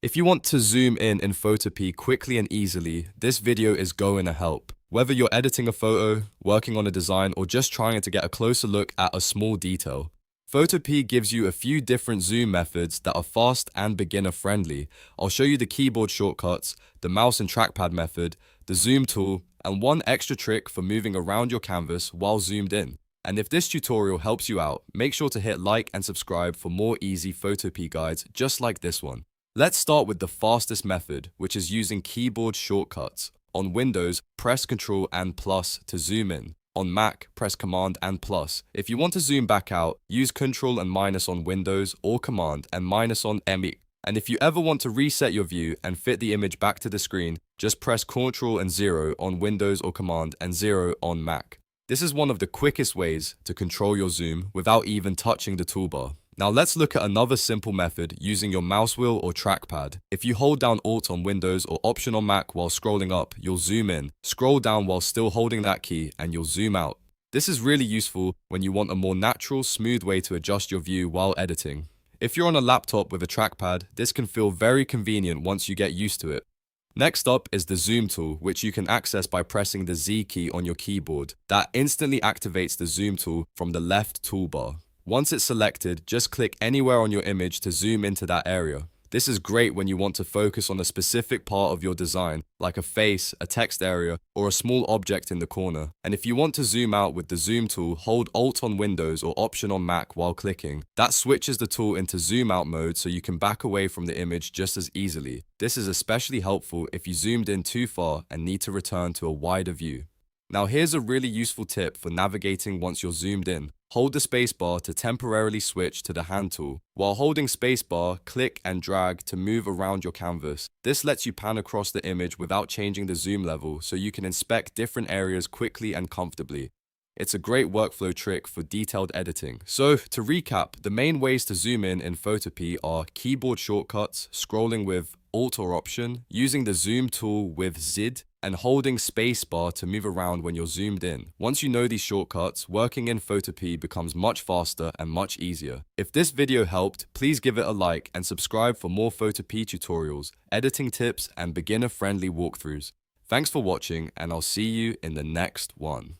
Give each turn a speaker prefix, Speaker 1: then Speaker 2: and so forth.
Speaker 1: If you want to zoom in Photopea quickly and easily, this video is going to help. Whether you're editing a photo, working on a design, or just trying to get a closer look at a small detail, Photopea gives you a few different zoom methods that are fast and beginner friendly. I'll show you the keyboard shortcuts, the mouse and trackpad method, the zoom tool, and one extra trick for moving around your canvas while zoomed in. And if this tutorial helps you out, make sure to hit like and subscribe for more easy Photopea guides just like this one. Let's start with the fastest method, which is using keyboard shortcuts. On Windows, press Ctrl and plus to zoom in. On Mac, press Command and plus. If you want to zoom back out, use Ctrl and minus on Windows or Command and minus on Mac. And if you ever want to reset your view and fit the image back to the screen, just press Ctrl and 0 on Windows or Command and 0 on Mac. This is one of the quickest ways to control your zoom without even touching the toolbar. Now let's look at another simple method using your mouse wheel or trackpad. If you hold down Alt on Windows or Option on Mac while scrolling up, you'll zoom in. Scroll down while still holding that key and you'll zoom out. This is really useful when you want a more natural, smooth way to adjust your view while editing. If you're on a laptop with a trackpad, this can feel very convenient once you get used to it. Next up is the zoom tool, which you can access by pressing the Z key on your keyboard. That instantly activates the zoom tool from the left toolbar. Once it's selected, just click anywhere on your image to zoom into that area. This is great when you want to focus on a specific part of your design, like a face, a text area, or a small object in the corner. And if you want to zoom out with the zoom tool, hold Alt on Windows or Option on Mac while clicking. That switches the tool into zoom out mode so you can back away from the image just as easily. This is especially helpful if you zoomed in too far and need to return to a wider view. Now here's a really useful tip for navigating once you're zoomed in. Hold the spacebar to temporarily switch to the hand tool. While holding spacebar, click and drag to move around your canvas. This lets you pan across the image without changing the zoom level so you can inspect different areas quickly and comfortably. It's a great workflow trick for detailed editing. So, to recap, the main ways to zoom in Photopea are keyboard shortcuts, scrolling with Alt or Option, using the zoom tool with Z, and holding spacebar to move around when you're zoomed in. Once you know these shortcuts, working in Photopea becomes much faster and much easier. If this video helped, please give it a like and subscribe for more Photopea tutorials, editing tips, and beginner-friendly walkthroughs. Thanks for watching, and I'll see you in the next one.